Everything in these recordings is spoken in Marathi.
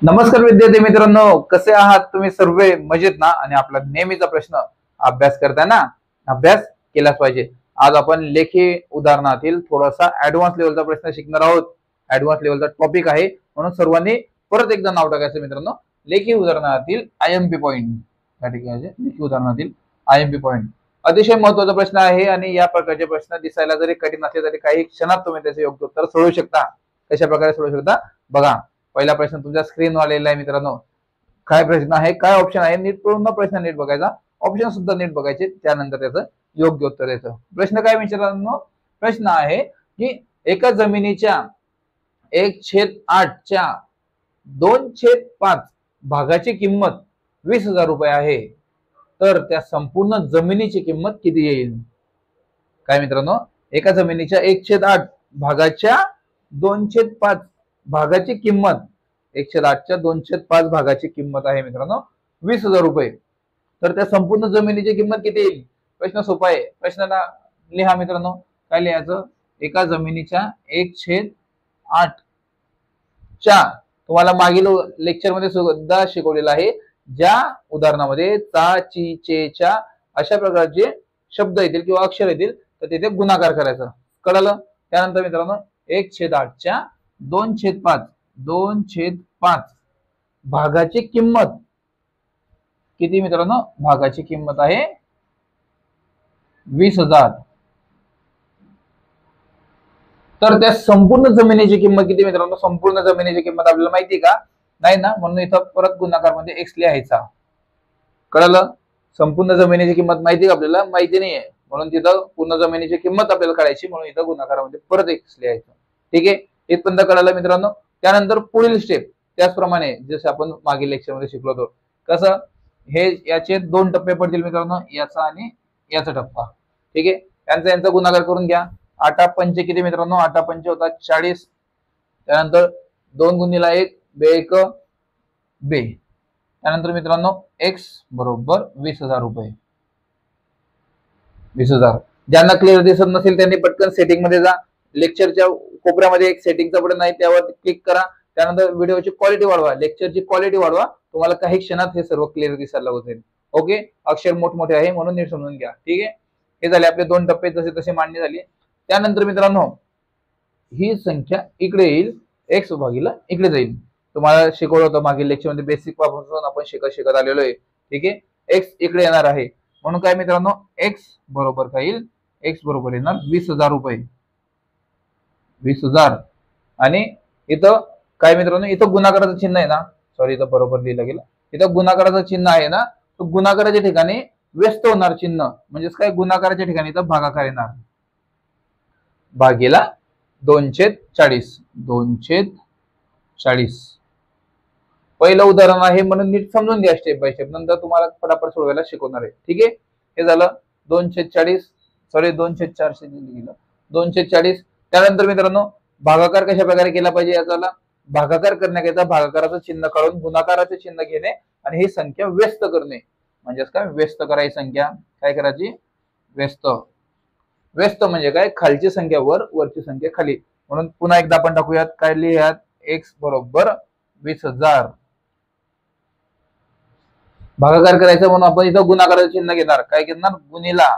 नमस्कार विद्यार्थी मित्रांनो, कसे आहात तुम्ही? सर्व मजेत ना? आणि आपला नेहमीचा प्रश्न, अभ्यास करताना अभ्यास केलाच पाहिजे. आज आपण लेखी उदाहरणातील थोडासा ऍडव्हान्स लेवलचा प्रश्न शिकणार आहोत. ऍडव्हान्स लेवलचा टॉपिक आहे, म्हणून सर्वांनी परत एकदा नाव टाकायचं मित्रांनो. लेखी उदाहरणातील आयएमपी पॉइंट या ठिकाणी लेखी उदाहरणातील आयएमपी पॉइंट अतिशय महत्त्वाचा प्रश्न आहे. आणि या प्रकारचे प्रश्न दिसायला जरी कठीण असले तरी काही क्षणात तुम्ही त्याचे योग्य उत्तर सोडवू शकता. कशा प्रकारे सोडवू शकता बघा. पहिला प्रश्न तुमच्या स्क्रीनवर आलेला आहे मित्रांनो. काय प्रश्न आहे, काय ऑप्शन आहे, नीट पूर्ण प्रश्न नीट बघायचा, ऑप्शन सुद्धा नीट बघायचे, त्यानंतर त्याचं योग्य उत्तर द्यायचं. प्रश्न काय मित्रांनो? प्रश्न आहे की एका जमिनीच्या 1/8 च्या 2/5 भागाची किंमत 20,000 रुपये आहे, तर त्या संपूर्ण जमिनीची किंमत किती येईल? काय मित्रांनो, एका जमिनीच्या 1/8 भागाच्या 2/5 भागाची किंमत 1/8 च्या 2/5 भागाची किंमत आहे मित्रांनो 20,000 रुपये, तर त्या संपूर्ण जमिनीची किंमत किती येईल? प्रश्न सोपा आहे. प्रश्नाला लिहा मित्रांनो. काय लिहायचं? एका जमिनीच्या 1/8 च्या, तुम्हाला मागील लेक्चर मध्ये सुद्धा शिकवलेलं आहे, ज्या उदाहरणामध्ये चा, ची, चे, च्या अशा प्रकारचे शब्द येतील किंवा अक्षर येतील तर तिथे गुणाकार करायचा. कळलं? त्यानंतर मित्रांनो 1/8 च्या 2/5 भागाची किंमत किती मित्रांनो? भागाची किंमत आहे 20,000. तर त्या संपूर्ण जमिनीची किंमत किती मित्रांनो? संपूर्ण जमिनीची किंमत आपल्याला माहिती का? नाही ना, म्हणून इथं परत गुणाकार मध्ये एक्स लिहायचा. कळलं? संपूर्ण जमिनीची किंमत माहिती का आपल्याला? माहिती नाहीये, म्हणून तिथं पूर्ण जमिनीची किंमत आपल्याला काढायची, म्हणून इथं गुणाकारामध्ये परत एक्स लिहायचं. ठीक आहे, इथपर्यंत कळालं मित्रांनो. त्यानंतर पुढील स्टेप त्याचप्रमाणे जसं आपण मागील लेक्चर मध्ये शिकलो होतो, कसं हे याचे 2 टप्पे पडतील मित्रांनो, याचा आणि याचा टप्पा. ठीक आहे, यांचा गुणाकार करून घ्या. 8×5 किती मित्रांनो? 8×5 होतात 40. त्यानंतर 2 गुणिले 1 बे-1 बे. त्यानंतर मित्रांनो एक्स बरोबर 20,000 रुपये. 20,000. ज्यांना क्लिअर दिसत नसेल त्यांनी पटकन सेटिंग मध्ये जा. लेक्चरच्या कोपऱ्यामध्ये एक सेटिंगचा बटन आहे, त्यावर क्लिक करा. त्यानंतर व्हिडिओची क्वालिटी वाढवा, लेक्चरची क्वालिटी वाढवा. तुम्हाला काही क्षणात हे सर्व क्लिअर दिसायला लागेल. ओके, अक्षर मोठमोठे आहे म्हणून नीट समजून घ्या. ठीक आहे, हे झाले आपले 2 टप्पे, जसे तसे मांडणी झाली. त्यानंतर मित्रांनो ही संख्या इकडे येईल, एक्स भागीला इकडे जाईल. तुम्हाला शिकवलं होतं मागील लेक्चर मध्ये, बेसिक पासून आपण शिकत आलेलो आहे. ठीक आहे, एक्स इकडे येणार आहे, म्हणून काय मित्रांनो एक्स बरोबर काय येईल? एक्स बरोबर येणार 20,000 रुपये. 20,000. आणि इथं काय मित्रांनो, इथं गुणाकाराचं चिन्ह आहे ना, सॉरी इथं बरोबर लिहिलं गेलं, इथं गुणाकाराचं चिन्ह आहे ना, तो गुणाकाराच्या ठिकाणी व्यस्त होणार चिन्ह, म्हणजेच काय गुणाकाराच्या ठिकाणी इथं भागाकार येणार. भागीला 2/40. 2/40 पहिलं उदाहरण आहे, म्हणून नीट समजून घ्या स्टेप बाय स्टेप, नंतर तुम्हाला फटाफट सोडवायला शिकवणार आहे. ठीक आहे, हे झालं 2/40, सॉरी 2/400 लिहिलं, 2/40. त्यानंतर मित्रांनो भागाकार कशा प्रकारे केला पाहिजे? याचा भागाकार करण्याकरिता भागाकाराचं चिन्ह काढून गुणाकाराचे चिन्ह घेणे आणि ही संख्या व्यस्त करणे. म्हणजेच काय? व्यस्त करायची संख्या. काय करायची? व्यस्त. व्यस्त म्हणजे काय? खालची संख्या वर, वरची संख्या खाली. म्हणून पुन्हा एकदा आपण टाकूयात. काय लिहूयात? एक्स बरोबर 20,000. भागाकार करायचा म्हणून आपण इथं गुणाकाराचं चिन्ह घेणार. काय घेणार? गुणिला.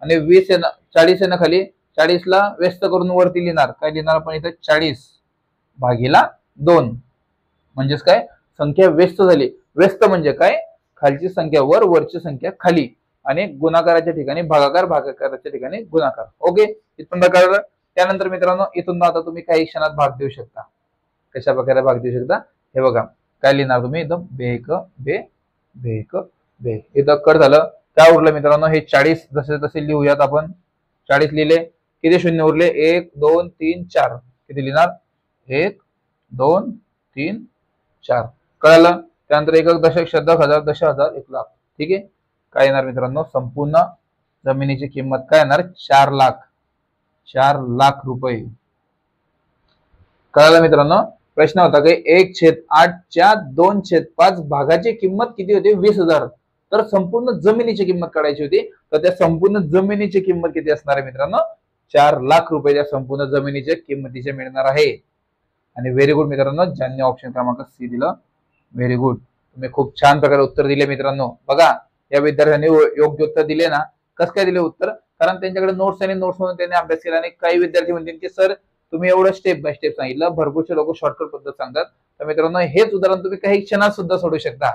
आणि 20 आहे ना, 40 आहे ना खाली, 40ला व्यस्त करून वरती लिहिणार. काय लिहिणार आपण इथं? 40 भागीला 2. म्हणजेच काय? संख्या व्यस्त झाली. व्यस्त म्हणजे काय? खालची संख्या वर, वरची संख्या खाली. आणि गुणाकाराच्या ठिकाणी भागाकार, भागाकाराच्या ठिकाणी गुणाकार. ओके, इथून कळलं. त्यानंतर मित्रांनो इथून आता तुम्ही काही क्षणात भाग देऊ शकता. कशा प्रकारे भाग देऊ शकता हे बघा. काय लिहिणार तुम्ही इथं? बे-1 बे, बे-1 बे. इथं कट झालं. काय उरलं मित्रांनो? हे 40 जसे तसे लिहूयात आपण. 40 लिहिले. किती शून्य उरले? 1 2 3 4. किती लिहिणार? 1 2 3 4. कळलं? त्यानंतर 1 दशक, 10,000, 10,000, 1,00,000. ठीक आहे, काय येणार मित्रांनो? संपूर्ण जमिनीची किंमत काय येणार? 4 लाख. 4 लाख रुपये. कळलं मित्रांनो? प्रश्न होता की 1/8 च्या 2/5 भागाची किंमत किती होती? 20,000. तर संपूर्ण जमिनीची किंमत काढायची होती, तर त्या संपूर्ण जमिनीची किंमत किती असणार आहे मित्रांनो? 4 लाख रुपये त्या संपूर्ण जमिनीच्या किंमतीचे मिळणार आहे. आणि व्हेरी गुड मित्रांनो, ज्यांनी ऑप्शन क्रमांक सी दिलं व्हेरी गुड, तुम्ही खूप छान प्रकारे उत्तर दिले मित्रांनो. बघा या विद्यार्थ्यांनी योग्य उत्तर दिले ना. कसं काय दिले उत्तर? कारण त्यांच्याकडे नोट्स आणि नोट्स म्हणून त्यांनी अभ्यास केला. आणि काही विद्यार्थी म्हणतील की सर तुम्ही एवढं स्टेप बाय स्टेप सांगितलं, भरपूरसे लोक शॉर्टकट पद्धत सांगतात. तर मित्रांनो हेच उदाहरण तुम्ही काही क्षणात सुद्धा सोडू शकता.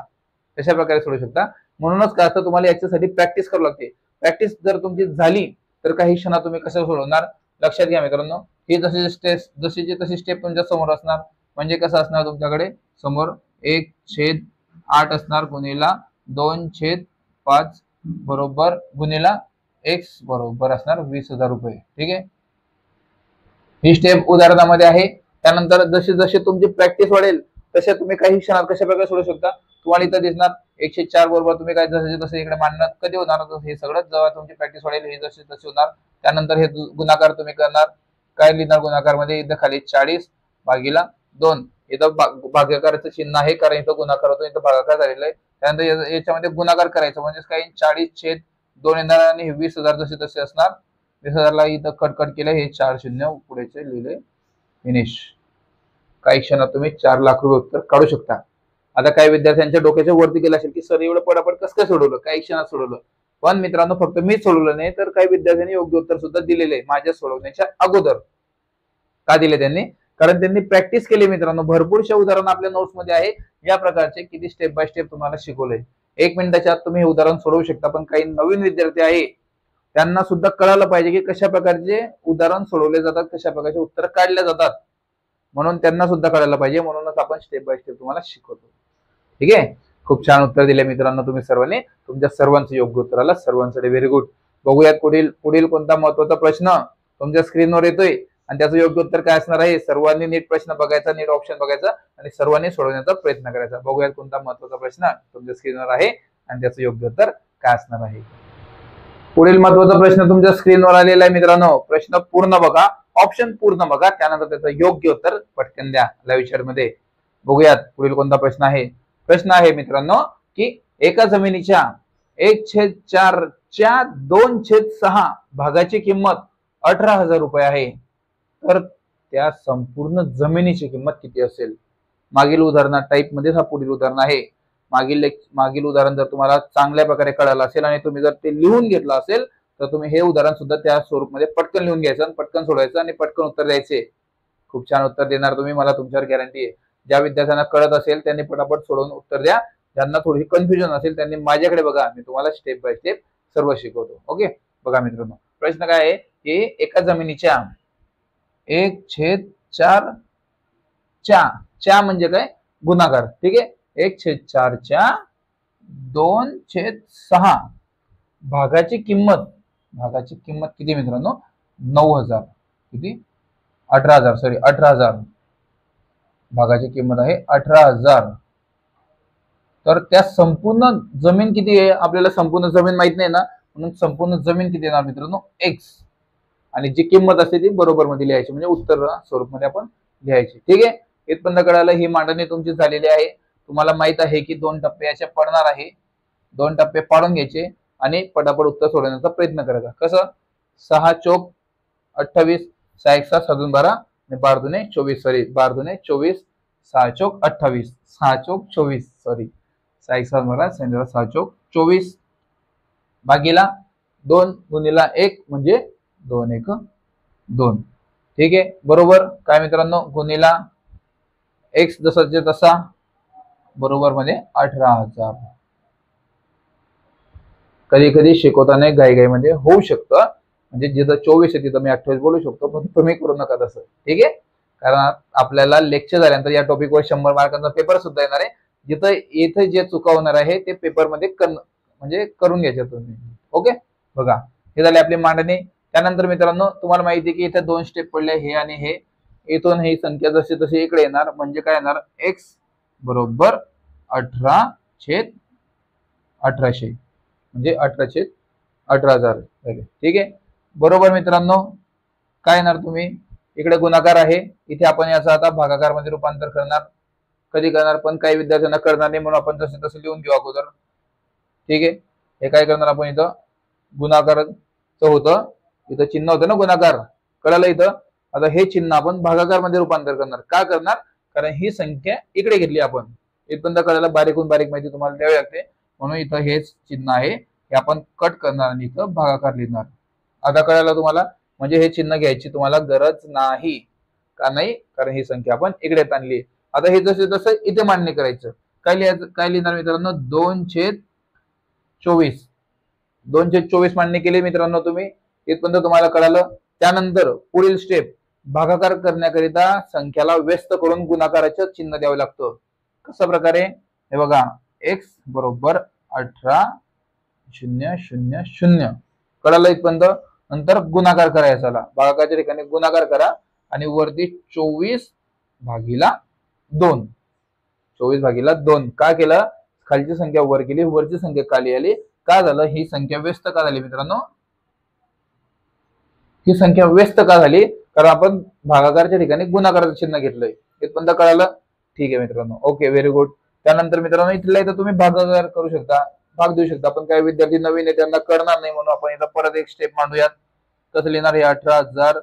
कशा प्रकारे सोडू शकता? म्हणूनच काय असतं, तुम्हाला याच्यासाठी प्रॅक्टिस करावी लागते. प्रॅक्टिस जर तुमची झाली तर काही क्षणात तुम्ही कसं सोडवणार. लक्षात घ्या मित्रांनो, ही जशी तशी स्टेप तुमच्या समोर असणार. म्हणजे कसं असणार, तुमच्याकडे समोर 1/8 असणार गुणिला 2/5 बरोबर गुणिला x बरोबर असणार 20,000 रुपये. ठीक आहे, ही स्टेप उदाहरणामध्ये आहे. त्यानंतर जशी जशी तुमची प्रॅक्टिस वाढेल तसे तुम्ही काही क्षणात कशा प्रकारे सोडू शकता. तुम्हाला इथं दिसणार 104 बरोबर तुम्ही काय जसे जसे इकडे मांडणार. कधी होणार हे सगळं जेव्हा तुमची प्रॅक्टिस वाढेल, हे जसे तसे होणार. त्यानंतर हे गुणाकार तुम्ही करणार. काय लिहिणार गुणाकार मध्ये? इथं खाली 40/2. इथं भागाकाराचं चिन्ह आहे कारण इथं गुणाकार होतो, इथं भागाकार झालेला आहे. त्यानंतर याच्यामध्ये गुणाकार करायचं म्हणजे काही 40/2 येणार आणि 20,000 जसे तसे असणार. 20,000ला इथं कट केलं, हे 4 शून्य पुढेचे लिहिले, फिनिश. काही क्षणात तुम्ही 4 लाख रुपये उत्तर काढू शकता. आता काही विद्यार्थ्यांच्या डोक्याच्या वरती गेलं असेल की सर एवढं पटापट कसं काय सोडवलं, काही क्षणात सोडवलं. पण मित्रांनो फक्त मीच सोडवलं नाही तर काही विद्यार्थ्यांनी योग्य उत्तर सुद्धा दिलेले आहे माझ्या सोडवण्याच्या अगोदर. का दिले त्यांनी? कारण त्यांनी प्रॅक्टिस केली मित्रांनो. भरपूरशा उदाहरण आपल्या नोट्स मध्ये आहे या प्रकारचे, किती स्टेप बाय स्टेप तुम्हाला शिकवलंय. 1 मिनिटाच्या आत तुम्ही हे उदाहरण सोडवू शकता. पण काही नवीन विद्यार्थी आहे त्यांना सुद्धा कळायला पाहिजे की कशा प्रकारचे उदाहरण सोडवले जातात, कशा प्रकारचे उत्तर काढले जातात. म्हणून त्यांना सुद्धा कळायला पाहिजे, म्हणूनच आपण स्टेप बाय स्टेप तुम्हाला शिकवतो. ठीक आहे, खूप छान उत्तर दिले मित्रांनो तुम्ही सर्वांनी. तुमच्या सर्वांचं योग्य उत्तर आलं, सर्वांसाठी व्हेरी गुड. बघूयात पुढील कोणता महत्वाचा प्रश्न तुमच्या स्क्रीनवर येतोय आणि त्याचं योग्य उत्तर काय असणार आहे. सर्वांनी नीट प्रश्न बघायचा, नीट ऑप्शन बघायचा आणि सर्वांनी सोडवण्याचा प्रयत्न करायचा. बघूयात कोणता महत्वाचा प्रश्न तुमच्या स्क्रीनवर आहे आणि त्याचं योग्य उत्तर काय असणार आहे. पुढील महत्वाचा प्रश्न तुमच्या स्क्रीनवर आलेला आहे मित्रांनो. प्रश्न पूर्ण बघा, ऑप्शन पूर्ण बघा, त्यानंतर त्याचं योग्य उत्तर पटकन द्या लाईव्ह चॅट मध्ये. बघूयात पुढील कोणता प्रश्न आहे. प्रश्न आहे मित्रांनो की एका जमिनीच्या 1/4 च्या 2/6 भागाची किंमत 18,000 रुपये आहे. तर त्या संपूर्ण जमिनीची किंमत किती असेल. मागील उदाहरणा टाईप मध्ये हा पुढील उदाहरण आहे. मागील उदाहरण जर तुम्हाला चांगल्या प्रकारे कळालं असेल आणि तुम्ही जर ते लिहून घेतलं असेल तर तुम्ही हे उदाहरण सुद्धा त्या स्वरूपामध्ये पटकन लिहून घ्यायचं आणि पटकन सोडवायचं आणि पटकन उत्तर द्यायचे. खूप छान उत्तर देणार तुम्ही, मला तुमच्यावर गॅरंटी आहे. ज्या विद्यार्थ्यांना कळत असेल त्यांनी पटापट सोडवून उत्तर द्या. ज्यांना थोडी कन्फ्युजन असेल त्यांनी माझ्याकडे बघा, मी तुम्हाला स्टेप बाय स्टेप सर्व शिकवतो. ओके, बघा मित्रांनो प्रश्न काय आहे की एका जमिनीच्या 1/4 च्या म्हणजे काय गुणाकार. ठीक आहे, 1/4 च्या 2/6 भागाची किंमत किती मित्रांनो. 9,000. किती? 18,000. सॉरी 18,000. भागाची किंमत आहे 18,000. तर त्या संपूर्ण जमीन किती आहे आपल्याला संपूर्ण जमीन माहित नाही ना, म्हणून संपूर्ण जमीन किती येणार मित्रांनो x. आणि जी किंमत असते ती बरोबर मध्ये लिहायची, म्हणजे उत्तर स्वरूपामध्ये आपण लिहायची. ठीक आहे, इथपर्यंत कळालं. ही मांडणी तुमची झालेली आहे. तुम्हाला माहित आहे की 2 टप्पे याचे पडणार आहे. 2 टप्पे पाडून घ्यायचे आणि पटापट उत्तर सोडवण्याचा प्रयत्न करायचा. कसं? 6 चोक 28, 6 एक 7, 7 12 आणि 12 दुने 24. सॉरी 12 दुने 24, 6 चोक 28, 6 चोक 24. सॉरी 6 एक 7 12, 6 चोक 24 भागीला 2 गुणिला 1 म्हणजे 2 1 2. ठीक आहे, बरोबर. काय मित्रांनो, गुणिला x जसाच्या तसा बरोबर मध्ये 18,000. कधी कधी शिकवताना घाईघाईमध्ये होऊ शकतं, म्हणजे जिथं 24 आहे तिथं मी 28 बोलू शकतो, पण तुम्ही करू नका तसं. ठीक आहे, कारण आपल्याला लेक्चर झाल्यानंतर या टॉपिकवर 100 मार्कांचा पेपर सुद्धा येणार आहे. जिथं इथे जे चुकवणार आहे ते पेपर मध्ये म्हणजे करून घ्यायचे तुम्ही. ओके, बघा हे झाले आपली मांडणी. त्यानंतर मित्रांनो तुम्हाला माहिती आहे की इथे 2 स्टेप पडले, हे आणि हे. इथून ही संख्या जशी तशी इकडे येणार, म्हणजे काय येणार x बरोबर 18/1800 म्हणजे 18/18,000 झाले. ठीक आहे, बरोबर मित्रांनो. काय येणार तुम्ही इकडे गुणाकार आहे, इथे आपण याचा आता भागाकार मध्ये रूपांतर करणार. कधी करणार पण काही विद्यार्थ्यांना करणार नाही, म्हणून आपण जसे तसे लिहून घेऊ अगोदर. ठीक आहे, हे काय करणार आपण इथं गुणाकाराचं होतं, इथं चिन्ह होतं ना गुणाकार, कळालं इथं. आता हे चिन्ह आपण भागाकार मध्ये रूपांतर करणार. का करणार? कारण ही संख्या इकडे घेतली आपण, इथपर्यंत कळायला बारीकहून बारीक माहिती तुम्हाला द्यावी लागते, म्हणून इथं हेच चिन्ह आहे, हे आपण कट करणार आणि इथं भागाकार लिहिणार. आता कळायला तुम्हाला, म्हणजे हे चिन्ह घ्यायची तुम्हाला गरज नाही. का नाही? कारण ही संख्या आपण इकडे आणली. आता हे जसं तसं इथे मान्य करायचं. काय लिहायचं, काय लिहिणार मित्रांनो, 2/24. 2/24 मान्य केले मित्रांनो तुम्ही, इथपर्यंत तुम्हाला कळालं. त्यानंतर पुढील स्टेप, भागाकार करण्याकरिता संख्याला व्यस्त करून गुणाकाराचं चिन्ह द्यावं लागतं. कशा प्रकारे, हे बघा, x बरोबर 18,000. कळालं इथपर्यंत. नंतर गुणाकार करायचा, भागाकाराच्या ठिकाणी गुणाकार करा आणि वरती 24/2. 24/2 का केलं, खालची संख्या वर केली, वरची संख्या खाली आली. का झालं, ही संख्या व्यस्त का झाली मित्रांनो, ही संख्या व्यस्त का झाली, कारण आपण भागाकाराच्या ठिकाणी गुणाकाराचं चिन्ह घेतलंय. इथपर्यंत कळालं. ठीक आहे मित्रांनो, ओके, व्हेरी गुड. त्यानंतर मित्रांनो इथल्या इथं तुम्ही भागाकार करू शकता, भाग देऊ शकता. पण काही विद्यार्थी नवीन आहे, त्यांना करणार नाही, म्हणून आपण इथं परत एक स्टेप मांडूयात. कसं लिहिणार, हे 18,000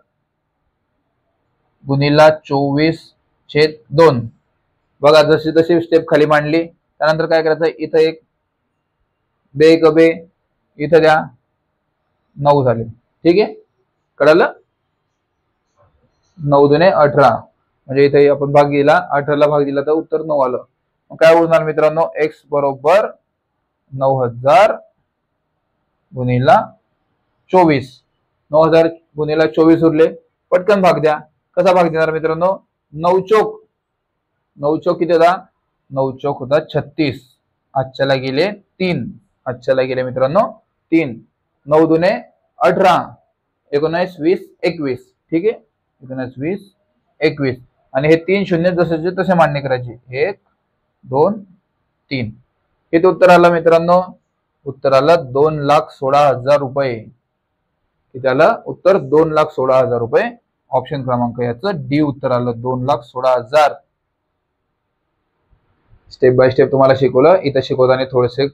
गुणिला 24/2. बघा, जशी तशी स्टेप खाली मांडली. त्यानंतर काय करायचं, इथं एक बे इथं द्या, 9 झाले. ठीक आहे, कळालं. 9 दुने 18, म्हणजे इथे आपण भाग दिला, 18ला भाग दिला तर उत्तर 9 आलं. मग काय होणार मित्रांनो, x बरोबर 9,000 गुणिला 24. 9,000 गुणिला 24 उरले. पटकन भाग द्या. कसा भाग देणार मित्रांनो, 9 चौक किती होता, 9 चौक होता 36. आजच्याला गेले 3, आजच्याला गेले मित्रांनो 3. 9 दुने 18, 19, 20, 21. ठीक आहे, 19, 20, 21. आणि हे 3 शून्य जसे तसे मान्य करायचे, 1, 2, 3. किती उत्तर आलं मित्रांनो, उत्तर आलं 2,16,000 रुपये. किती आलं उत्तर, 2,16,000 रुपये. ऑप्शन क्रमांक याचं डी उत्तर आलं, 2,16,000. स्टेप बाय स्टेप तुम्हाला शिकवलं. इथं शिकवताना थोडेसे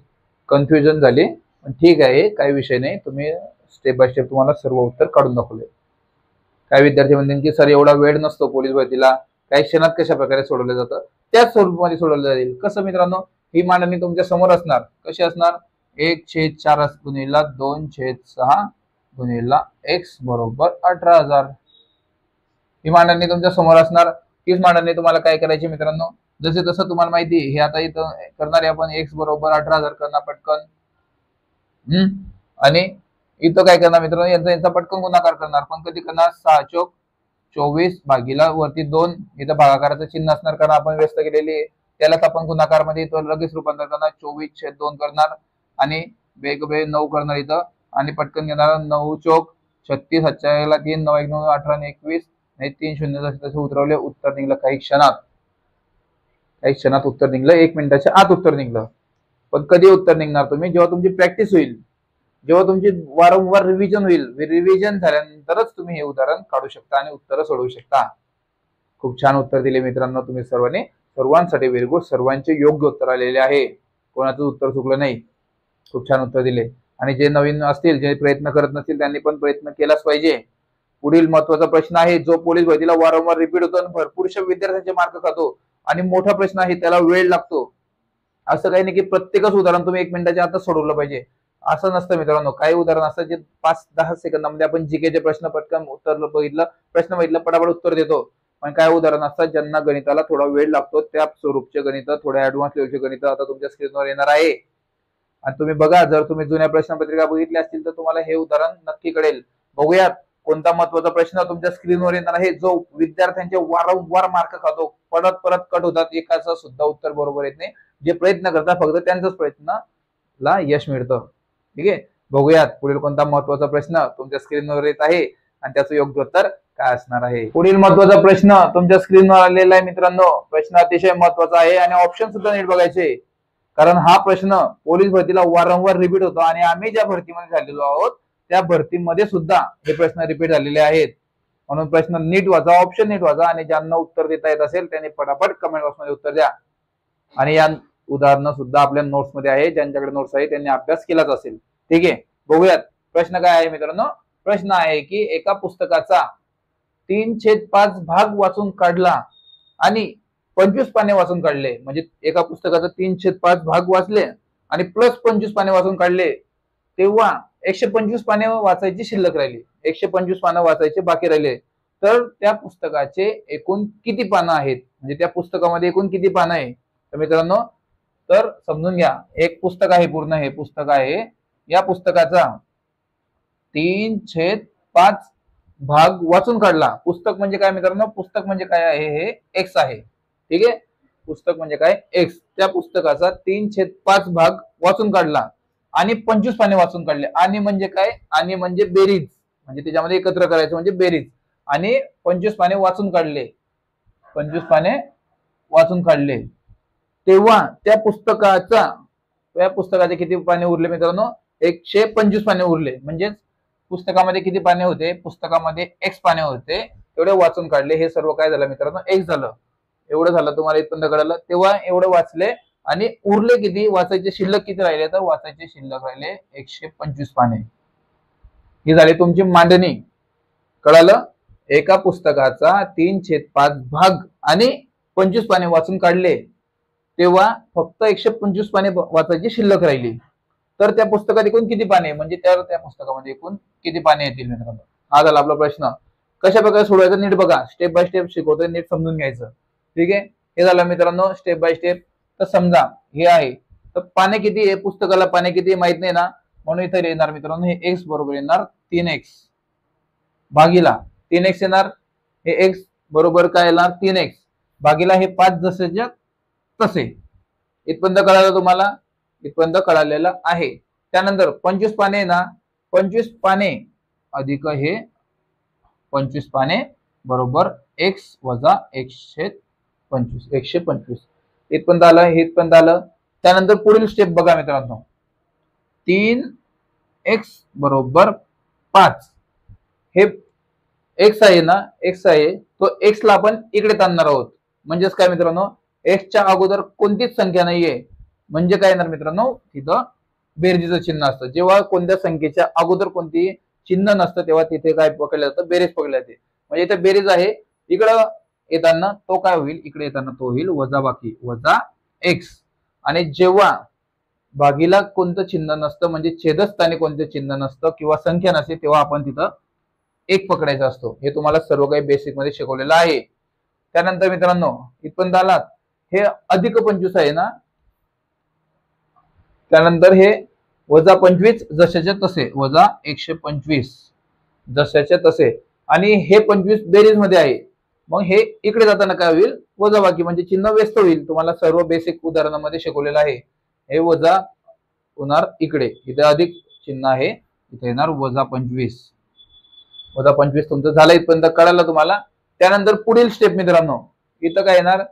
कन्फ्युजन झाले, पण ठीक आहे, काही विषय नाही. तुम्ही स्टेप बाय स्टेप तुम्हाला सर्व उत्तर काढून दाखवले. काही विद्यार्थी म्हणतील की सर एवढा वेळ नसतो पोलीस भरतीला, काही क्षणात कशा प्रकारे सोडवलं जातं, त्याच स्वरूपामध्ये सोडवलं जाईल. कसं मित्रांनो, ही मांडणी तुमच्या समोर असणार. कशी असणार, 1/4 गुणिला 2/6 गुणिला x बरोबर 18,000. ही मांडणी तुमच्या समोर असणार. हीच मांडणी तुम्हाला काय करायची मित्रांनो, जसे तसं तुम्हाला माहिती आहे. हे आता इथं करणारे आपण x बरोबर 18,000 करणार पटकन. आणि इथं काय करणार मित्रांनो, यांचा पटकन गुणाकार करणार. पण कधी करणार, 6 चौक 24 भागीला वरती 2. इथं भागाकाराचं चिन्ह असणार, कारण आपण व्यस्त केलेली आहे. त्यालाच आपण गुणाकार मध्ये इथं लगेच रूपांतर करणार, 24/2 करणार आणि बेग 9 करणार इथं. आणि पटकन घेणार, 9 चौक 36, 7 3, 9 1 9 18 आणि 21. 3 शून्य जसे तसे उतरवले, उत्तर निघलं काही क्षणात उत्तर निघलं. 1 मिनिटाच्या आत उत्तर निघलं. पण कधी उत्तर निघणार तुम्ही, जेव्हा तुमची प्रॅक्टिस होईल, जेव्हा तुमची वारंवार रिव्हिजन होईल. रिव्हिजन झाल्यानंतरच तुम्ही हे उदाहरण काढू शकता आणि उत्तर सोडवू शकता. खूप छान उत्तर दिले मित्रांनो तुम्ही सर्वांनी. सर्वांसाठी व्हेरी गुड. सर्वांचे योग्य उत्तर आलेले आहे, कोणाचं उत्तर चुकलं नाही. खूप छान उत्तर दिले. आणि जे नवीन असतील, जे प्रयत्न करत नसतील, त्यांनी पण प्रयत्न केलाच पाहिजे. पुढील महत्वाचा प्रश्न आहे, जो पोलीस भरतीला वारंवार रिपीट होतो आणि भरपूरशा विद्यार्थ्यांचे मार्क खातो आणि मोठा प्रश्न आहे, त्याला वेळ लागतो. असं काही नाही की प्रत्येकच उदाहरण तुम्ही 1 मिनिटाच्या आतच सोडवलं पाहिजे, असं नसतं मित्रांनो. काही उदाहरण असतात जे 5-10 सेकंदामध्ये आपण जीकेचे प्रश्न पटकन उत्तर बघितलं, प्रश्न बघितलं, पटापट उत्तर देतो. पण काय उदाहरण असतात ज्यांना गणिताला थोडा वेळ लागतो, त्या स्वरूपचे गणित, थोड्या ऍडव्हान्स लेवलचे गणित आता तुमच्या स्क्रीनवर येणार आहे. आणि तुम्ही बघा, जर तुम्ही जुन्या प्रश्नपत्रिका बघितल्या असतील तर तुम्हाला हे उदाहरण नक्की कळेल. बघूयात कोणता महत्वाचा प्रश्न तुमच्या स्क्रीनवर येणार आहे, जो विद्यार्थ्यांचे वारंवार मार्क खातो, परत परत कट होतात, एकाचं सुद्धा उत्तर बरोबर येत नाही. जे प्रयत्न करतात फक्त त्यांचाच प्रयत्नाला यश मिळतं. ठीक आहे, बघूयात पुढील कोणता महत्वाचा प्रश्न तुमच्या स्क्रीनवर येत आहे आणि त्याचं योग्य उत्तर काय असणार आहे. पुढील महत्वाचा प्रश्न तुमच्या स्क्रीनवर आलेला आहे मित्रांनो. प्रश्न अतिशय महत्वाचा आहे आणि ऑप्शन सुद्धा नीट बघायचे, कारण हा प्रश्न पोलीस भरतीला वारंवार रिपीट होतो आणि आम्ही ज्या भरतीमध्ये झालेलो आहोत त्या भरतीमध्ये सुद्धा हे प्रश्न रिपीट झालेले आहेत. म्हणून प्रश्न नीट वाचा, ऑप्शन नीट वाचा आणि ज्यांना उत्तर देता येत असेल त्यांनी पटापट कमेंट बॉक्समध्ये उत्तर द्या. आणि या उदाहरणं सुद्धा आपल्या नोट्स मध्ये आहे, ज्यांच्याकडे नोट्स आहे त्यांनी अभ्यास केलाच असेल. ठीक आहे, बघूयात प्रश्न काय आहे मित्रांनो. प्रश्न आहे की एका पुस्तकाचा 3/5 भाग वाचून काढला आणि 25 पाने वाचून काढले, म्हणजे एका पुस्तकाचा 3/5 भाग वाचले आणि प्लस 25 पाने वाचून काढले, तेव्हा 125 पाने वाचायची शिल्लक राहिली, 125 पानं वाचायचे बाकी राहिले, तर त्या पुस्तकाचे एकूण किती पानं आहेत, म्हणजे त्या पुस्तकामध्ये एकूण किती पानं आहे. तर मित्रांनो, तर समजून घ्या, एक पुस्तक आहे, पूर्ण हे पुस्तक आहे, या पुस्तकाचा 3/5 भाग वाचून काढला. पुस्तक म्हणजे काय मित्रांनो, पुस्तक म्हणजे काय आहे, हे एक्स आहे. ठीक आहे, पुस्तक म्हणजे काय, एक्स. त्या पुस्तकाचा 3/5 भाग वाचून काढला आणि 25 पाने वाचून काढले. आणि म्हणजे काय, आणि म्हणजे बेरीज, म्हणजे त्याच्यामध्ये एकत्र करायचं म्हणजे बेरीज. आणि 25 पाने वाचून काढले, 25 पाने वाचून काढले, तेव्हा त्या पुस्तकाचे किती पाने उरले मित्रांनो, 125 पाने उरले. म्हणजेच पुस्तकामध्ये किती पाने होते, पुस्तकामध्ये एक्स पाने होते, एवढे वाचून काढले. हे सर्व काय झालं मित्रांनो, एक्स झालं. एवढं झालं, तुम्हाला इथपर्यंत कळलं. तेव्हा एवढे वाचले आणि उरले किती, वाचायचे शिल्लक किती राहिले, तर वाचायचे शिल्लक राहिले 125 पाने. ही झाली तुमची मांडणी. कळालं, एका पुस्तकाचा 3/5 भाग आणि 25 पाने वाचून काढले, तेव्हा फक्त 125 पाने वाचायची शिल्लक राहिली. तर त्या पुस्तकात एकूण किती पाने, म्हणजे त्या पुस्तकामध्ये एकूण किती पाने येतील मित्रांनो. हा झाला आपला प्रश्न. कशा प्रकारे सोडवायचा नीट बघा, स्टेप बाय स्टेप शिकवतोय, नीट समजून घ्यायचं. ठीक आहे, हे झालं मित्रांनो स्टेप बाय स्टेप. तर समजा हे आहे, तर पाने किती आहे, पुस्तकाला पाने किती माहित नाही ना, म्हणून इथे येणार मित्रांनो, हे एक्स बरोबर येणार 3x भागीला 3x येणार. हे एक्स बरोबर काय येणार, 3x भागीला हे 5 जसेच्या तसे. इथपर्यंत कळालं तुम्हाला, इथपर्यंत कळालेलं आहे. त्यानंतर 25 पाने ना, 25 पाने अधिक हे 25 पाने बरोबर एक्स वजा 125. इथपर्यंत आलं, हे इथपर्यंत आलं. त्यानंतर पुढील स्टेप बघा मित्रांनो, 3x बरोबर 5. हे एक्स आहे ना, एक्स आहे, तो एक्स ला आपण इकडे आणणार आहोत. म्हणजेच काय मित्रांनो, एक्सच्या अगोदर कोणतीच संख्या नाहीये, म्हणजे काय येणार मित्रांनो, तिथं बेरजेचं चिन्ह असतं. जेव्हा कोणत्या संख्येच्या अगोदर कोणती चिन्ह नसतं, तेव्हा तिथे काय पकडलं जातं, बेरीज पकडली जाते. म्हणजे इथे बेरीज आहे, इकडं येताना तो काय होईल, इकडे येताना तो होईल वजाबाकी, वजा एक्स. आणि जेव्हा भागीला कोणतं चिन्ह नसतं, म्हणजे छेदस्थानी कोणतं चिन्ह नसतं किंवा संख्या नसते, तेव्हा आपण तिथं एक पकडायचा असतो. हे तुम्हाला सर्व काही बेसिक मध्ये शिकवलेलं आहे. त्यानंतर मित्रांनो, इथपर्यंत आलात, हे अधिक 25 आहे ना, त्यानंतर हे वजा 25 जशाच्या तसे, वजा 125 जशाच्या तसे. आणि हे 25 बेरीज मध्ये आहे, मग हे इकडे जाताना काय होईल, वजा बाकी, म्हणजे चिन्ह व्यस्त होईल. तुम्हाला सर्व बेसिक उदाहरणामध्ये शिकवलेलं आहे. हे वजा होणार इकडे, इथे अधिक चिन्ह आहे, इथे येणार वजा 25. वजा 25 तुमचं झालं, इथपर्यंत कळालं तुम्हाला. त्यानंतर पुढील स्टेप मित्रांनो, इथं काय येणार,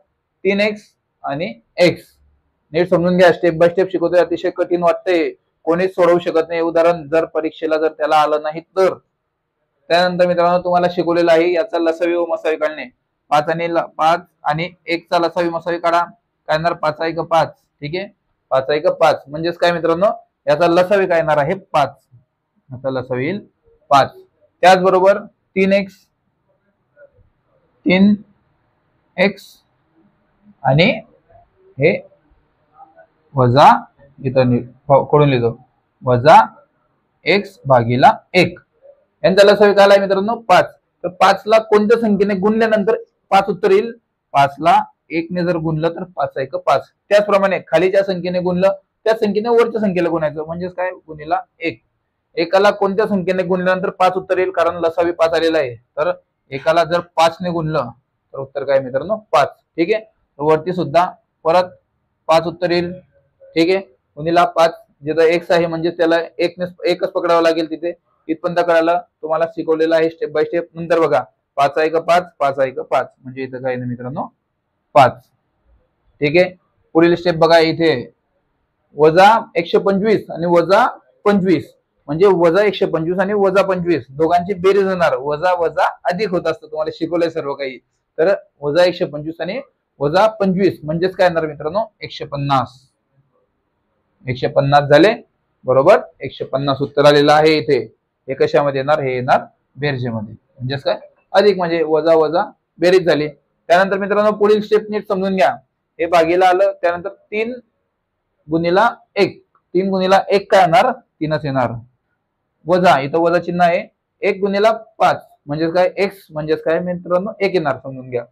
3x आणि x. नीट समजून घ्या, स्टेप बाय स्टेप शिकवतोय, अतिशय कठीण वाटतंय, कोणीच सोडवू शकत नाही उदाहरण, जर परीक्षेला जर त्याला आलं नाही तर. त्यानंतर मित्रांनो तुम्हाला शिकवलेलं आहे याचा लसावी व मसावी काढणे. 5 आणि 1 चा लसावी मसावी काढा, काय येणार, 5 1 5. ठीक आहे, 5 1 5, म्हणजेच काय मित्रांनो, याचा लसावी काय येणार आहे, 5. याचा लसावी येईल 5. त्याचबरोबर 3x आणि हे वजा, इथं कडून लिहितो, वजा x भागीला 1. यांचा लसावी काय आहे मित्रांनो, 5. तर 5 ला कोणत्या संख्येने गुणल्यानंतर 5 उत्तर येईल, 5 ला 1 ने जर गुणलं तर 5 1 5. त्याचप्रमाणे खाली ज्या संख्येने गुणलं त्या संख्येने वरच्या संख्येला गुणायचं, म्हणजेच काय, गुणिला 1. एकाला कोणत्या संख्येने गुणल्यानंतर 5 उत्तर येईल, कारण लसावी 5 आलेला आहे, तर एकाला जर 5 ने गुणलं तर उत्तर काय मित्रांनो, 5. ठीक आहे, वरती सुद्धा परत 5 उत्तर येईल. ठीक आहे, गुणिला 5, जिथं x आहे म्हणजे त्याला एकच पकडावं लागेल तिथे. इथपर्यंत कळालं, तुम्हाला शिकवलेलं आहे स्टेप बाय स्टेप. नंतर बघा, 5 1 5, 5 1 5, म्हणजे इथं काय नाही मित्रांनो, 5. ठीक आहे, पुढील स्टेप बघा, इथे वजा 125 आणि वजा 25, म्हणजे वजा 125 आणि वजा 25 दोघांची बेरीज होणार, वजा वजा अधिक होत असतं, तुम्हाला शिकवलंय सर्व काही. तर वजा 125 आणि वजा 25 म्हणजेच काय येणार मित्रांनो, 150. 150 झाले, बरोबर 150 उत्तर आलेलं आहे इथे. हे कशामध्ये येणार, हे येणार बेरजेमध्ये, म्हणजेच काय, अधिक म्हणजे वजा वजा बेरीज झाली. त्यानंतर मित्रांनो पुढील स्टेप नीट समजून घ्या. हे भागीला आलं, त्यानंतर 3 गुणिला 1, 3 गुणिला 1 काय येणार? 3च येणार. वजा, इथं वजा चिन्ह आहे. 1 गुणिला 5 म्हणजे काय? x म्हणजे काय मित्रांनो? 1 येणार. समजून घ्या.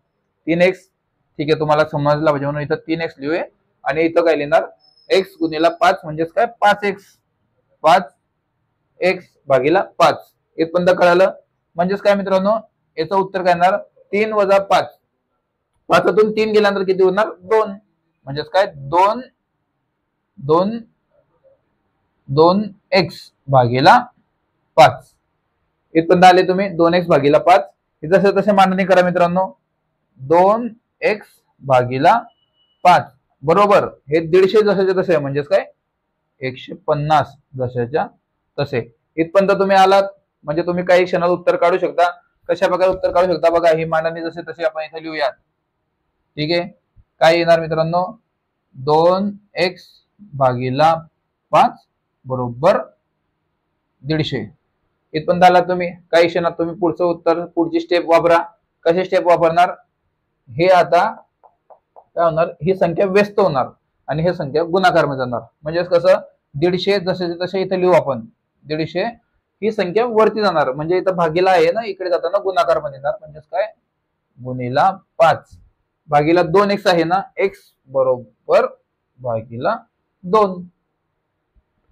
3x ठीक आहे, तुम्हाला समजला पाहिजे म्हणून इथं 3x लिहूया. आणि इथं काय लिहिणार? x गुणिला 5 म्हणजे काय? 5x. 5x भागीला 5. इथपर्यंत कळालं? म्हणजेच काय मित्रांनो? याचं उत्तर काय येणार? 3 वजा 5. 5तून 3 गेल्यानंतर किती होणार? 2. म्हणजेच काय? 2x भागीला 5. इथपर्यंत आले तुम्ही. 2x भागीला 5. हे जसे तसे मांडणी करा मित्रांनो. 2x भागीला 5 बरोबर हे 150 जशाच्या तसे म्हणजेच काय? 150 जशाच्या तसे. इथपर्यंत तुम्ही आलात म्हणजे तुम्ही काही क्षणात उत्तर काढू शकता. कशा प्रकारे उत्तर काढू शकता बघा. ही मांडणी जसे तसे आपण इथे लिहूयात. ठीक आहे. काय येणार मित्रांनो? 2x भागीला 5 बरोबर 150. इथपर्यंत आला तुम्ही. काही क्षणात तुम्ही पुढचं उत्तर, पुढची स्टेप वापरा. कशी स्टेप वापरणार? हे आता काय होणार? ही संख्या व्यस्त होणार आणि हे संख्या गुणाकार मध्ये जाणार. म्हणजे कसं? 150 जसे तसे इथे लिहू आपण. 150 ही संख्या वरती जाणार म्हणजे इथं भागीला आहे ना, इकडे जाताना गुणाकार मध्ये येणार. म्हणजेच काय? गुणिला 5 भागीला 2x आहे ना, x बरोबर भागीला 2.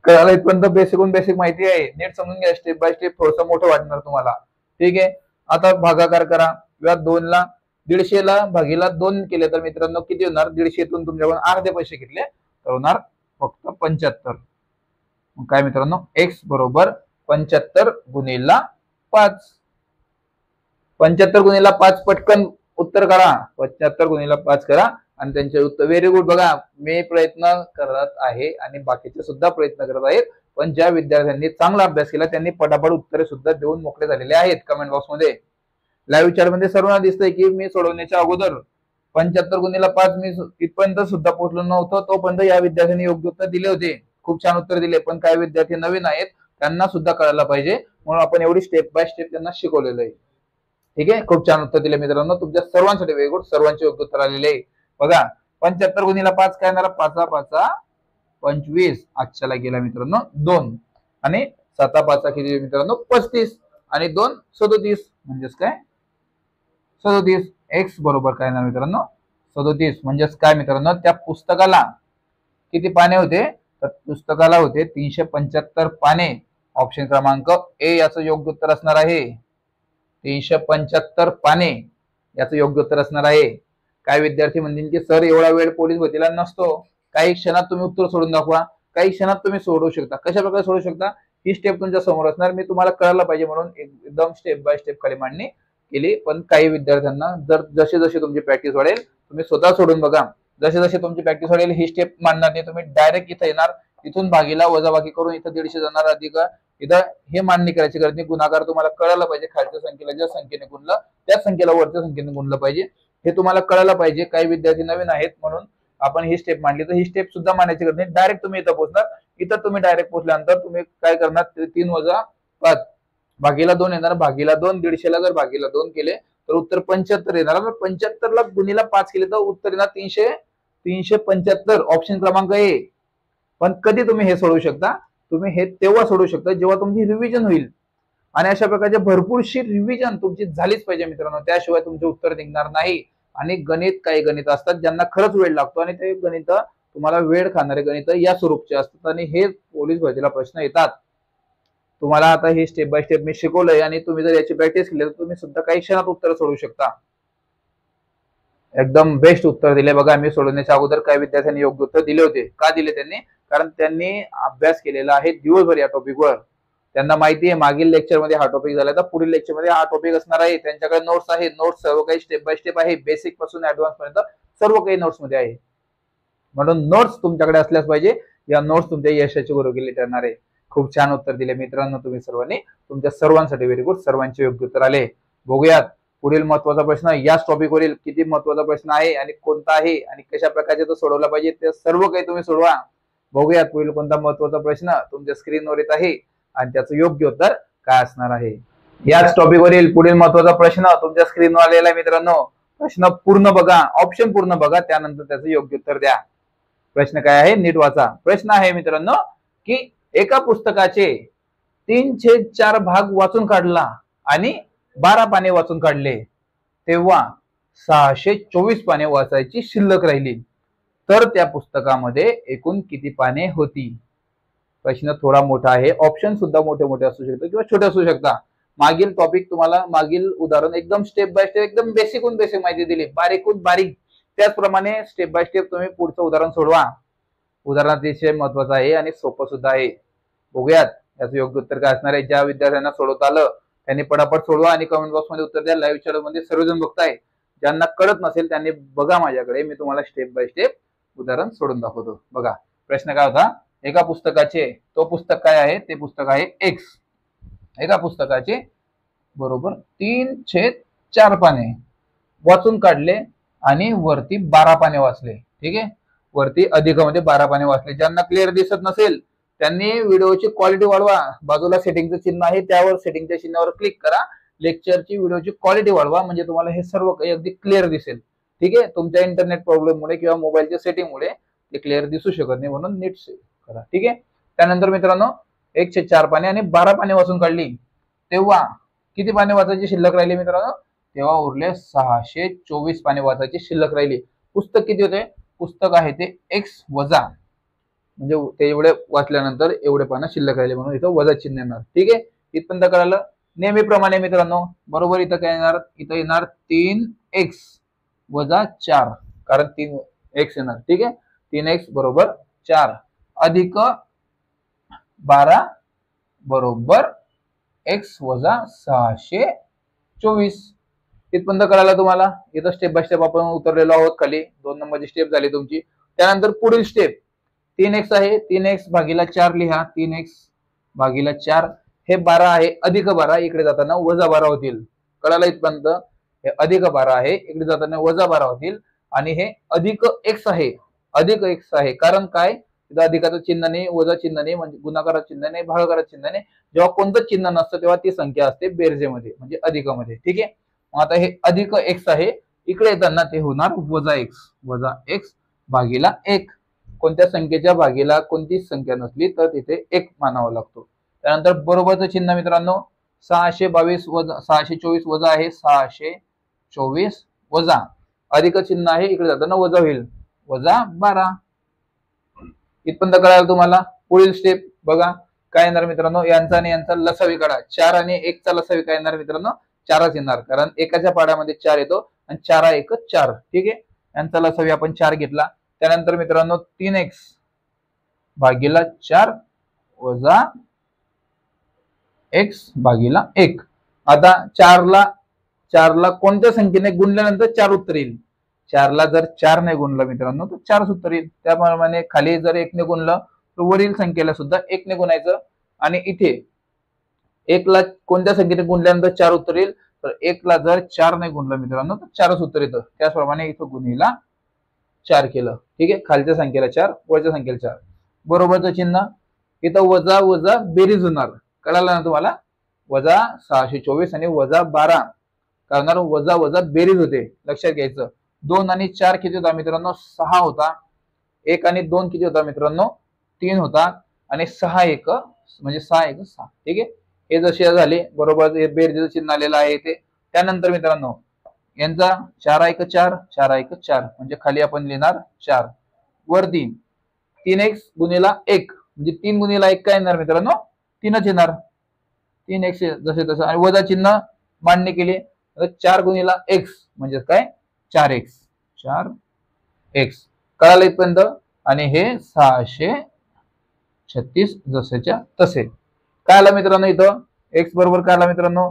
कळालं? इथपर्यंत बेसिक माहिती आहे. नीट समजून घ्या. स्टेप बाय स्टेप थोडंसं मोठं वाटणार तुम्हाला. ठीक आहे. आता भागाकार करा. या 2 ला 150 ला भागीला 2 केले तर मित्रांनो किती होणार? 150तून तुमच्याकडून अर्धे पैसे घेतले तर होणार फक्त 75. मग काय मित्रांनो? x बरोबर 75 गुणिला 5. 75 गुणिला 5 पटकन उत्तर करा. 75 गुणिला 5 करा आणि त्यांचे उत्तर. Very good. बघा मी प्रयत्न करत आहे आणि बाकीचे सुद्धा प्रयत्न करत आहेत. पण ज्या विद्यार्थ्यांनी चांगला अभ्यास केला त्यांनी पटापट उत्तरे सुद्धा देऊन मोकळे झालेले आहेत कमेंट बॉक्स मध्ये. लाईव्ह चॅट मध्ये सर्वांना दिसतंय की मी सोडवण्याच्या अगोदर 75 गुणिला 5 मी इथपर्यंत सुद्धा पोहोचलो नव्हतो. तोपर्यंत या विद्यार्थ्यांनी योग्य उत्तर दिले होते. खूप छान उत्तर दिले. पण काही विद्यार्थी नवीन आहेत त्यांना सुद्धा कळायला पाहिजे म्हणून आपण एवढी स्टेप बाय स्टेप त्यांना शिकवलेलं आहे. ठीक आहे. खूप छान उत्तर दिले मित्रांनो. तुमच्या सर्वांसाठी व्हेरी गुड. सर्वांचे योग्य उत्तर आलेले आहे. बघा 75 गुणिला 5 काय येणार? 5 5 25. आजच्याला गेला मित्रांनो 2 आणि 7 5 किती मित्रांनो? 35 आणि 2 37. म्हणजेच काय? 37. x बरोबर काय येणार मित्रांनो? 37. म्हणजेच काय मित्रांनो? त्या पुस्तकाला किती पाने होते? तर पुस्तकाला होते 375 पाने. ऑप्शन क्रमांक ए याचं योग्य उत्तर असणार आहे. 375 पाने याचं योग्य उत्तर असणार आहे. काही विद्यार्थी म्हणतील की सर एवढा वेळ पोलीस भरतीला नसतो. काही क्षणात तुम्ही उत्तर सोडून दाखवा. काही क्षणात तुम्ही सोडवू शकता. कशा प्रकारे सोडवू शकता? ही स्टेप तुमच्या समोर असणार. मी तुम्हाला कळायला पाहिजे म्हणून एकदम स्टेप बाय स्टेप खाली मांडणी केली. पण काही विद्यार्थ्यांना जर जशी जशी तुमची प्रॅक्टिस वाढेल तुम्ही स्वतः सोडून बघा. जसे जसे तुमची प्रॅक्टिस वाढेल ही स्टेप मांडणार नाही तुम्ही. डायरेक्ट इथं येणार. इथून भागीला वजाबाकी करून इथं 150 जाणार अधिक. इथं हे मांडणी करायची गरज नाही. गुणाकार तुम्हाला कळायला पाहिजे. खालच्या संख्येला ज्या संख्येने गुणलं त्याच संख्येला वरच्या संख्येने गुणलं पाहिजे. हे तुम्हाला कळायला पाहिजे. काही विद्यार्थी नवीन आहेत म्हणून आपण ही स्टेप मांडली. तर ही स्टेप सुद्धा मांडायची गरज नाही. डायरेक्ट तुम्ही इथं पोहोचणार. इथं तुम्ही डायरेक्ट पोहोचल्यानंतर तुम्ही काय करणार? 3 वजा 5 भागीला 2 येणार. भागीला 2 150 ला जर भागीला 2 केले तर उत्तर 75 येणार. 75 ला गुणिला 5 केले तर उत्तर येणार 375. ऑप्शन क्रमांक ए. पण कधी तुम्ही हे सोडवू शकता? तुम्ही हे तेव्हा सोडवू शकता जेव्हा तुमची रिव्हिजन होईल. आणि अशा प्रकारचे भरपूरशी रिव्हिजन तुमची झालीच पाहिजे मित्रांनो. त्याशिवाय तुमचे उत्तर निघणार नाही. आणि गणित काही गणित असतात ज्यांना खरंच वेळ लागतो आणि ते गणित तुम्हाला वेळ खाणारे गणित या स्वरूपचे असतात आणि हे पोलीस भरतीला प्रश्न येतात. तुम्हाला आता हे स्टेप बाय स्टेप मी शिकवलंय आणि तुम्ही जर याची प्रॅक्टिस केली तर तुम्ही सुद्धा काही क्षणात उत्तर सोडवू शकता. एकदम बेस्ट उत्तर दिले. बघा मी सोडवण्याच्या अगोदर काही विद्यार्थ्यांनी योग्य उत्तर दिले होते. का दिले त्यांनी? कारण त्यांनी अभ्यास केलेला आहे दिवसभर या टॉपिकवर. त्यांना माहिती आहे मागील लेक्चर मध्ये हा टॉपिक झाला तर पुढील लेक्चर मध्ये हा टॉपिक असणार आहे. त्यांच्याकडे नोट्स आहेत. नोट्स सर्व काही स्टेप बाय स्टेप आहे. बेसिक पासून ऍडव्हान्स पर्यंत सर्व काही नोट्स मध्ये आहे. म्हणून नोट्स तुमच्याकडे असल्याच पाहिजे. या नोट्स तुमच्या यशाची गुरुकिल्ली ठरणार आहे. खूप छान उत्तर दिले मित्रांनो तुम्ही सर्वांनी. तुमच्या सर्वांसाठी व्हेरी गुड. सर्वांचे योग्य उत्तर आले. बघूयात पुढील महत्वाचा प्रश्न. याच टॉपिक वरील किती महत्वाचा प्रश्न आहे आणि कोणता आहे आणि कशा प्रकारचे तो सोडवला पाहिजे ते सर्व काही तुम्ही सोडवा. बघूयात पुढील कोणता महत्वाचा प्रश्न तुमच्या स्क्रीनवर येत आहे आणि त्याचं योग्य उत्तर काय असणार आहे. याच टॉपिक वरील पुढील महत्वाचा प्रश्न तुमच्या स्क्रीनवर आलेला आहे मित्रांनो. प्रश्न पूर्ण बघा, ऑप्शन पूर्ण बघा, त्यानंतर त्याचं योग्य उत्तर द्या. प्रश्न काय आहे नीट वाचा. प्रश्न आहे मित्रांनो की एका पुस्तकाचे 3/4 भाग वाचून काढला आणि 12 पाने वाचून काढले, तेव्हा 624 पाने वाचायची शिल्लक राहिली, तर त्या पुस्तकामध्ये एकूण किती पाने होती? प्रश्न थोडा मोठा आहे, ऑप्शन सुद्धा मोठे मोठे असू शकतात किंवा छोटे असू शकतात. मागील टॉपिक तुम्हाला मागील उदाहरण एकदम स्टेप बाय स्टेप एकदम बेसिकून बेसिक माहिती दिली, बारीकून बारीक. त्याचप्रमाणे स्टेप बाय स्टेप तुम्ही पुढचं उदाहरण सोडवा. उदाहरण अतिशय महत्वाचं आहे आणि सोपं सुद्धा आहे. बघूयात याचं योग्य उत्तर काय असणार आहे. ज्या विद्यार्थ्यांना सोडवता आलं त्यांनी पटापट सोडवा आणि कमेंट बॉक्स मध्ये उत्तर द्या. लाईव्ह चॅनल मध्ये सर्वजण बघताय, ज्यांना कळत नसेल त्यांनी बघा माझ्याकडे, मी तुम्हाला स्टेप बाय स्टेप उदाहरण सोडून दाखवतो. बघा प्रश्न काय होता, एका पुस्तकाचे, तो पुस्तक काय आहे, ते पुस्तक आहे एक्स. एका पुस्तकाचे बरोबर 3/4 पाने वाचून काढले आणि वरती 12 पाने वाचले. ठीक आहे, वरती अधिकामध्ये 12 पाने वाचले. ज्यांना क्लिअर दिसत नसेल त्यांनी व्हिडिओची क्वालिटी वाढवा. बाजूला सेटिंगचं चिन्ह आहे, त्यावर सेटिंगच्या चिन्हावर क्लिक करा. लेक्चरची व्हिडिओची क्वालिटी वाढवा, म्हणजे तुम्हाला हे सर्व काही अगदी क्लिअर दिसेल. ठीक आहे, तुमच्या इंटरनेट प्रॉब्लेममुळे किंवा मोबाईलच्या सेटिंगमुळे ते क्लिअर दिसू शकत नाही, म्हणून नीट करा. ठीक आहे, त्यानंतर मित्रांनो 1/4 पाने आणि 12 पाने वाचून काढली, तेव्हा किती पाने वाचायची शिल्लक राहिली मित्रांनो? तेव्हा उरले 624 पाने वाचायची शिल्लक राहिली. पुस्तक किती होते? पुस्तक आहे ते एक्स वजा, म्हणजे ते एवढे वाचल्यानंतर एवढे पानं शिल्लक राहिले म्हणून इथं वजा चिन्ह येणार. ठीक आहे, इथपर्यंत कळालं. नेहमीप्रमाणे मित्रांनो बरोबर इथं काय येणार, इथं येणार 3x वजा 4, कारण 3x येणार. ठीक आहे, 3x बरोबर 4 अधिक 12 बरोबर x वजा 624. इथपर्यंत कळालं तुम्हाला. इथं स्टेप बाय स्टेप आपण उतरलेलो आहोत खाली. 2 नंबरची स्टेप झाली तुमची. त्यानंतर पुढील स्टेप 3x आहे, 3x भागीला 4 लिहा. 3x भागीला 4 हे 12 आहे, अधिक 12 इकडे जाताना वजा 12 होतील. कळालं इथपर्यंत? हे अधिक 12 आहे, इकडे जाताना वजा 12 होतील. आणि हे अधिक x आहे, अधिक x आहे, कारण काय, इथं अधिकाचं चिन्ह नाही, वजा चिन्ह नाही, म्हणजे गुणाकाराचं चिन्ह नाही, भागाकाराचं चिन्ह नाही. जेव्हा कोणतं चिन्ह नसतं तेव्हा ती संख्या असते बेरजेमध्ये, म्हणजे अधिकामध्ये. ठीक आहे, मग आता हे अधिक x आहे, इकडे येताना ते होणार वजा x भागीला 1. कोणत्या संख्येच्या भागीला कोणतीच संख्या नसली तर तिथे 1 मानावा लागतो. त्यानंतर बरोबरचं चिन्ह मित्रांनो 622 वजा 624 वजा आहे, 624 वजा अधिक चिन्ह आहे, इकडे जाताना वजा होईल, वजा 12. इथपर्यंत कळालं तुम्हाला. पुढील स्टेप बघा काय येणार मित्रांनो, यांचा आणि यांचा लसावी काढा. 4 आणि 1 चा लसावी काय येणार मित्रांनो? 4च येणार, कारण एकाच्या पाड्यामध्ये 4 येतो आणि 4 1 4. ठीक आहे, यांचा लसावी आपण 4 घेतला. त्यानंतर मित्रांनो 3x भागीला 4 वजा x भागीला 1. आता 4 ला कोणत्या संख्येने गुणल्यानंतर 4 उत्तर येईल? 4 ला जर 4 ने गुणलं मित्रांनो तर 4 उत्तर येईल. त्याप्रमाणे खाली जर 1 ने गुणलं तर वरील संख्येला सुद्धा 1 ने गुणायचं. आणि इथे 1 ला कोणत्या संख्येने गुणल्यानंतर 4 उत्तर येईल? तर 1 ला जर 4 ने गुणलं मित्रांनो तर 4च उत्तर येतं. त्याचप्रमाणे इथं गुणीला 4 केलं. ठीक आहे, खालच्या संख्येला 4, वरच्या संख्येला 4. बरोबरचं चिन्ह इथं वजा वजा बेरीज होणार. कळालं ना तुम्हाला? वजा 624 आणि वजा 12 करणार, वजा वजा बेरीज होते, लक्षात घ्यायचं. 2 आणि 4 किती होता मित्रांनो? 6 होता. 1 आणि 2 किती होता मित्रांनो? 3 होता. आणि 6 1 म्हणजे 6 1 6. ठीक आहे, हे जसे झाले बरोबर हे बेरीजचं चिन्ह आलेलं आहे ते. त्यानंतर मित्रांनो यांचा 4 1 4 4 1 4 म्हणजे खाली आपण लिहिणार 4, वरती 3x गुणीला 1 म्हणजे 3 गुणीला 1 काय येणार मित्रांनो? 3च येणार. 3x जसे तसं आणि वजा चिन्ह मांडणी केली तर 4 गुणीला x म्हणजे काय? 4x 4x. कळालं इथपर्यंत? आणि हे 636 जसेच्या तसे. काय आलं मित्रांनो इथं? x बरोबर काय आला मित्रांनो?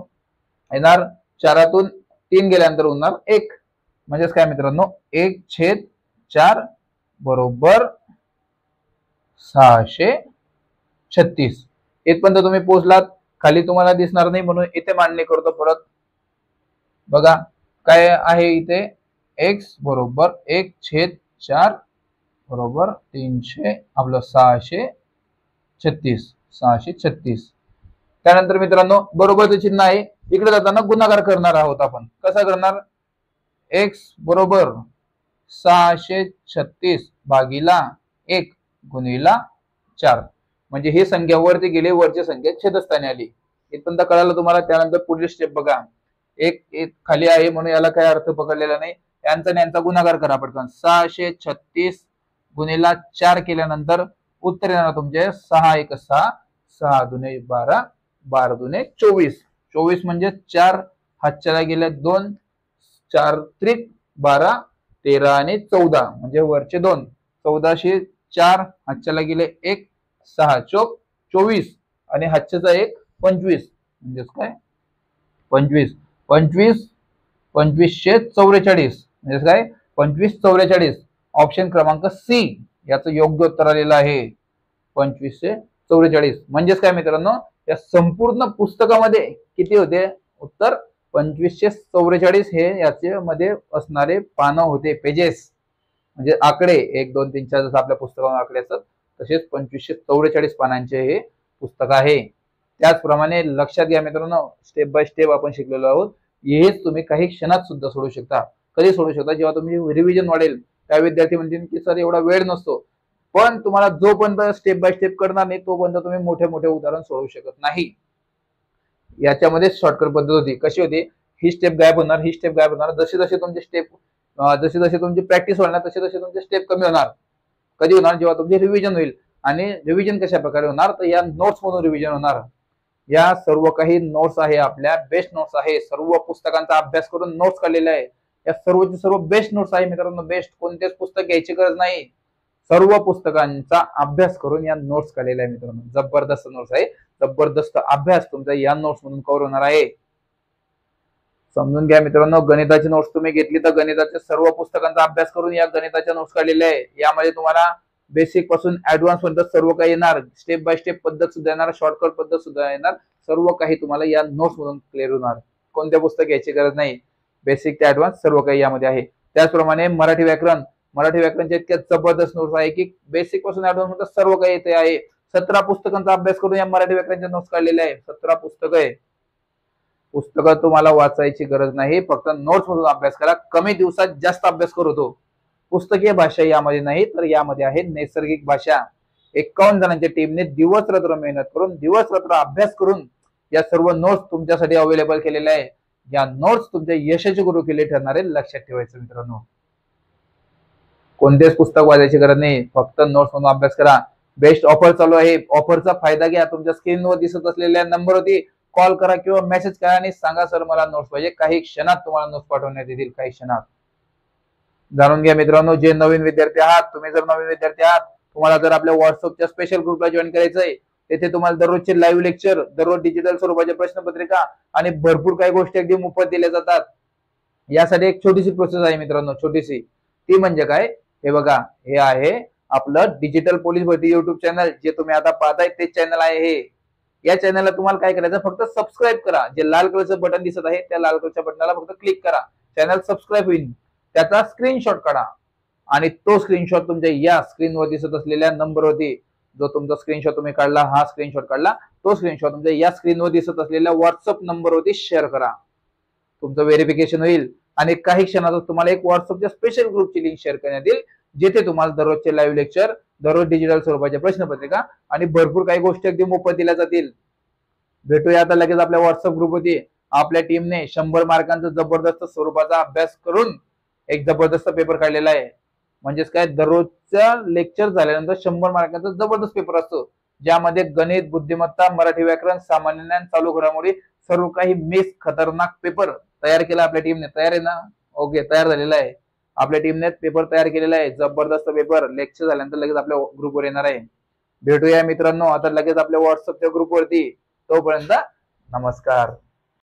येणार 4तून 3 गेल्यानंतर होणार 1, म्हणजेच काय मित्रांनो 1/4 बरोबर 636. इथपर्यंत तुम्ही पोहोचलात. खाली तुम्हाला दिसणार नाही म्हणून इथे मांडणी करतो परत. बघा काय आहे इथे, x बरोबर 1/4 बरोबर 300 आपलं 636. त्यानंतर मित्रांनो बरोबरचं चिन्ह आहे, इकडे जाताना गुणाकार करणार आहोत आपण. कसा करणार? x बरोबर 636 भागीला 1 गुणिला 4. म्हणजे ही संख्या वरती गेली, वरची संख्या छेदस्थानी आली. इथपर्यंत कळालं तुम्हाला. त्यानंतर पुढील स्टेप बघा. एक खाली आहे म्हणून याला काय अर्थ पकडलेला नाही. यांचा आणि यांचा गुणाकार करा पटकन. 636 गुणिला 4 केल्यानंतर उत्तर येणार तुमचे 6 1 6, 6 दुने 12, 12 दुने 24. 24 म्हणजे 4 हातच्याला गेले 2, 4 त्रिक 12, 13 आणि 14 म्हणजे वरचे 2. 14 4 हातच्याला गेले 1, 6 चोक 24 आणि हातच्याचा 1 25 म्हणजेच काय 25. 25 2544 म्हणजे काय 2544. ऑप्शन क्रमांक सी याचं योग्य उत्तर आलेलं आहे 2544. म्हणजेच काय मित्रांनो, या संपूर्ण पुस्तकामध्ये किती होते उत्तर 2544 हे याचे मध्ये असणारे पानं होते, पेजेस म्हणजे आकडे 1 2 3 4 जसं आपल्या पुस्तकावर आकडे असतात तसेच 2544 पानांचे हे पुस्तक आहे. त्याचप्रमाणे लक्षात घ्या मित्रांनो, स्टेप बाय स्टेप आपण शिकलेलो आहोत. हेच तुम्ही काही क्षणात सुद्धा सोडू शकता. कधी सोडू शकता? जेव्हा तुम्ही रिव्हिजन वाढेल त्या विद्यार्थी म्हणतील की सर एवढा वेळ नसतो. पण तुम्हाला जोपर्यंत स्टेप बाय स्टेप करणार नाही तोपर्यंत तुम्ही मोठे मोठे उदाहरण सोडवू शकत नाही. याच्यामध्ये शॉर्टकट पद्धत होती. कशी होती? ही स्टेप गायब होणार, ही स्टेप गायब होणार. जसे जसे तुमचे स्टेप जसे जसे तुमची प्रॅक्टिस होणार तसे तसे तुमचे स्टेप कमी होणार. कधी होणार? जेव्हा तुमचे रिव्हिजन होईल. आणि रिव्हिजन कशा प्रकारे होणार? तर या नोट्स मधून रिव्हिजन होणार. या सर्व काही नोट्स आहे, आपल्या बेस्ट नोट्स आहे. सर्व पुस्तकांचा अभ्यास करून नोट्स काढलेले आहे. या सर्वची सर्व बेस्ट नोट्स आहे मित्रांनो. बेस्ट कोणतेच पुस्तक घ्यायची गरज नाही. सर्व पुस्तकांचा अभ्यास करून या नोट्स काढलेल्या आहे मित्रांनो. जबरदस्त नोट्स आहे. जबरदस्त अभ्यास तुमचा या नोट्स मधून कव्हर होणार आहे. समजून घ्या मित्रांनो. गणिताची नोट्स तुम्ही घेतली तर गणिताच्या सर्व पुस्तकांचा अभ्यास करून या गणिताच्या नोट्स काढलेल्या आहे. यामध्ये तुम्हाला बेसिक पासून ऍडव्हान्स पर्यंत सर्व काही येणार. स्टेप बाय स्टेप पद्धत सुद्धा येणार, शॉर्टकट पद्धत सुद्धा येणार. सर्व काही तुम्हाला या नोट्स मधून क्लिअर होणार. कोणत्या पुस्तक घ्यायची गरज नाही. बेसिक ते ऍडव्हान्स सर्व काही यामध्ये आहे. त्याचप्रमाणे मराठी व्याकरणचे इतक्या जबरदस्त नोट्स आहे की बेसिक पासून ऍडव्हान्स पर्यंत सर्व काही येते आहे. 17 पुस्तकांचा अभ्यास करून या मराठी व्याकरणच्या नोट्स काढलेल्या आहे. 17 पुस्तकं आहे. पुस्तकं तुम्हाला वाचायची गरज नाही, फक्त नोट्स मधून अभ्यास करा. कमी दिवसात जास्त अभ्यास करतो. पुस्तकीय भाषा यामध्ये नाही तर यामध्ये आहे नैसर्गिक भाषा. 51 जणांच्या टीमने दिवस रात्र मेहनत करून, दिवस रात्र अभ्यास करून या सर्व नोट्स तुमच्यासाठी अवेलेबल केलेल्या आहे. या नोट्स तुमच्या यशाचे गुरु केले ठरणारे. लक्षात ठेवायचं मित्रांनो. कोणतेच पुस्तक वाचायची गरज नाही, फक्त नोट्स मधून अभ्यास करा. बेस्ट ऑफर चालू आहे. ऑफरचा फायदा घ्या. तुमच्या स्क्रीनवर दिसत असलेल्या नंबरवरती कॉल करा किंवा मेसेज करा आणि सांगा सर मला नोट्स पाहिजे. काही क्षणात तुम्हाला नोट्स पाठवण्यात येतील. काही क्षणात. जाणून घ्या मित्रांनो. जे नवीन विद्यार्थी आहात, तुम्ही जर नवीन विद्यार्थी आहात, तुम्हाला जर आपल्या व्हॉट्सअपच्या स्पेशल ग्रुपला जॉईन करायचंय, तेथे तुम्हाला दररोजचे लाईव्ह लेक्चर, दररोज डिजिटल स्वरूपाच्या प्रश्नपत्रिका आणि भरपूर काही गोष्टी अगदी मोफत दिल्या जातात. यासाठी एक छोटीशी प्रोसेस आहे मित्रांनो. छोटीशी ती म्हणजे काय? हे बघा, हे आहे आपलं डिजिटल पोलीस भरती युट्यूब चॅनल. जे तुम्ही आता पाहताय ते चॅनल आहे हे. या चॅनलला तुम्हाला काय करायचं? फक्त सबस्क्राईब करा. जे लाल कलरचं बटन दिसत आहे त्या लाल कलरच्या बटनाला फक्त क्लिक करा. चॅनल सबस्क्राईब होईल. त्याचा स्क्रीनशॉट काढा आणि तो स्क्रीनशॉट तुमच्या या स्क्रीनवर दिसत असलेल्या नंबरवरती, जो तुमचा स्क्रीनशॉट तुम्ही काढला, हा स्क्रीनशॉट काढला, तो स्क्रीनशॉट तुमच्या या स्क्रीनवर दिसत असलेल्या व्हॉट्सअप नंबरवरती शेअर करा. तुमचं व्हेरिफिकेशन होईल आणि काही क्षणातच तुम्हाला एक व्हॉट्सअपच्या स्पेशल ग्रुपची लिंक शेअर करण्यात येईल, जिथे तुम्हाला दररोजचे लाईव्ह लेक्चर, दररोज डिजिटल स्वरूपाच्या प्रश्नपत्रिका आणि भरपूर काही गोष्टी अगदी मोफत दिल्या जातील. भेटूया आता लगेच आपल्या व्हॉट्सअप ग्रुपवरती. आपल्या टीमने 100 मार्कांचा जबरदस्त स्वरूपाचा अभ्यास करून एक जबरदस्त पेपर काढलेला आहे. म्हणजेच काय, दररोजच्या लेक्चर झाल्यानंतर 100 मार्कांचा जबरदस्त पेपर असतो, ज्यामध्ये गणित, बुद्धिमत्ता, मराठी व्याकरण, सामान्य ज्ञान, चालू घडामोडी सर्व काही मिक्स खतरनाक पेपर तयार केला आपल्या टीमने. तयार आहे ना? ओके, तयार झालेला आहे. आपल्या टीमने पेपर तयार केलेला आहे. जबरदस्त पेपर लेक्चर झाल्यानंतर लगेच आपल्या ग्रुपवर येणार आहे. भेटूया मित्रांनो आता लगेच आपल्या व्हॉट्सअपच्या ग्रुपवरती. तोपर्यंत नमस्कार.